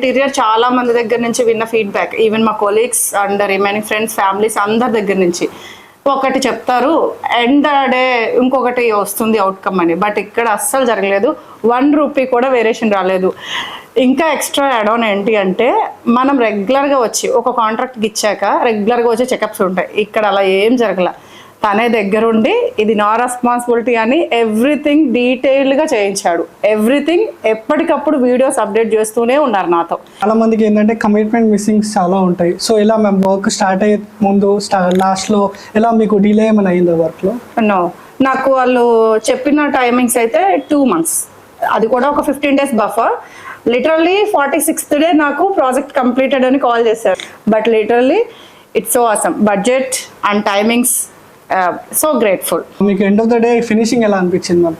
Interior చాలా మంది దగ్గర నుంచి విన్న ఫీడ్బ్యాక్, ఈవెన్ మా colleagues and remaining friends, families అందరి దగ్గర నుంచి ఒకటి చెప్తారు, ఎండ్ డే ఇంకొకటి వస్తుంది అవుట్కమ్ అని. బట్ ఇక్కడ అస్సలు జరగలేదు, 1 రూపీ కూడా వేరియేషన్ రాలేదు. ఇంకా ఎక్స్ట్రా యాడ్ ఆన్ ఏంటి అంటే, మనం రెగ్యులర్గా వచ్చి ఒక కాంట్రాక్ట్కి ఇచ్చాక రెగ్యులర్గా వచ్చే చెకప్స్ ఉంటాయి. ఇక్కడ అలా ఏం జరగల. తనే దగ్గరుండి ఇది నా రెస్పాన్సిబిలిటీ అని ఎవ్రీథింగ్ డీటెయిల్డ్గా చేయించాడు. ఎవ్రీథింగ్ ఎప్పటికప్పుడు వీడియోస్ అప్డేట్ చేస్తూనే ఉన్నారు నాతో. చాలా మందికి ఏంటంటే కమిట్మెంట్ మిస్సింగ్స్ చాలా ఉంటాయి. సో ఇలా మేము వర్క్ స్టార్ట్ అయ్యే ముందు లాస్ట్లో ఇలా మీకు డిలే ఏమైనా అయిందా వర్క్లో? నో, నాకు వాళ్ళు చెప్పిన టైమింగ్స్ అయితే 2 months, అది కూడా ఒక 15 days buffer. Literally 46th day నాకు ప్రాజెక్ట్ కంప్లీటెడ్ అని కాల్ చేశారు. But literally it's so awesome. Budget and timings, so grateful. మీకు end of the day finishing ఎలా అనిపించింది మ్యామ్?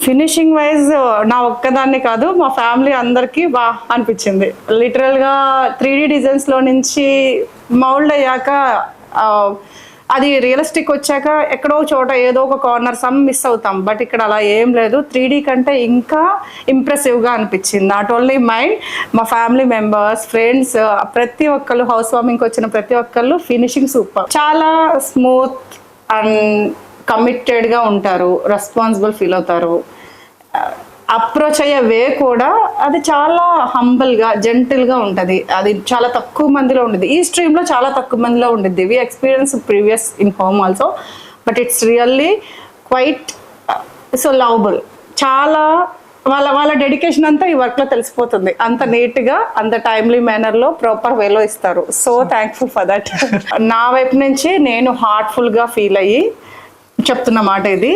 ఫినిషింగ్ వైజ్ నా ఒక్కదాన్ని కాదు, మా ఫ్యామిలీ అందరికీ బాగా అనిపించింది. లిటరల్గా 3D డిజైన్స్లో నుంచి మౌల్డ్ అయ్యాక అది రియలిస్టిక్ వచ్చాక ఎక్కడో చోట ఏదో ఒక కార్నర్ సమ్ మిస్ అవుతాం. బట్ ఇక్కడ అలా ఏం లేదు, 3D కంటే ఇంకా ఇంప్రెసివ్గా అనిపించింది. నాట్ ఓన్లీ మైండ్, మా ఫ్యామిలీ మెంబర్స్, ఫ్రెండ్స్, ప్రతి ఒక్కళ్ళు, హౌస్ వార్మింగ్కి వచ్చిన ప్రతి ఒక్కళ్ళు ఫినిషింగ్ సూపర్. చాలా స్మూత్ అండ్ కమిటెడ్గా ఉంటారు, రెస్పాన్సిబుల్ ఫీల్ అవుతారు. అప్రోచ్ అయ్యే వే కూడా అది చాలా హంబల్గా, జెంటిల్గా ఉంటుంది. అది చాలా తక్కువ మందిలో ఉండేది, ఈ స్ట్రీమ్లో చాలా తక్కువ మందిలో ఉండేది. We experience previous in home also, but it's really quite so lovable. చాలా వాళ్ళ డెడికేషన్ అంతా ఈ వర్క్లో తెలిసిపోతుంది. అంత నీట్గా, అంత టైమ్లీ మేనర్లో, ప్రాపర్ వేలో ఇస్తారు. So thankful for that. నా వైపు నుంచి నేను హార్ట్ఫుల్గా ఫీల్ అయ్యి చెప్తున్న మాట ఇది.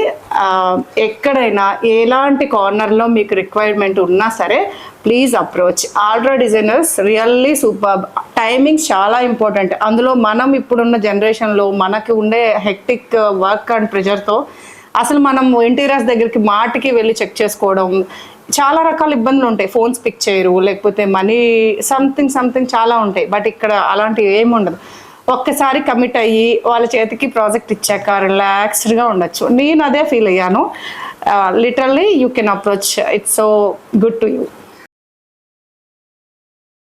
ఎక్కడైనా ఎలాంటి కార్నర్లో మీకు రిక్వైర్మెంట్ ఉన్నా సరే please approach ultra designers. Really super. Timings చాలా ఇంపార్టెంట్. అందులో మనం ఇప్పుడున్న జనరేషన్లో మనకి ఉండే హెక్టిక్ వర్క్ అండ్ ప్రెషర్తో అసలు మనం ఇంటీరియర్స్ దగ్గరికి మాటికి వెళ్ళి చెక్ చేసుకోవడం, చాలా రకాల ఇబ్బందులు ఉంటాయి. ఫోన్స్ పిక్ చేయరు, లేకపోతే మనీ సంథింగ్ చాలా ఉంటాయి. బట్ ఇక్కడ అలాంటివి ఏమి ఉండదు. ఒక్కసారి కమిట్ అయ్యి వాళ్ళ చేతికి ప్రాజెక్ట్ ఇచ్చాక రిలాక్స్డ్గా ఉండొచ్చు. నేను అదే ఫీల్ అయ్యాను. Literally you can approach. It's so good to you.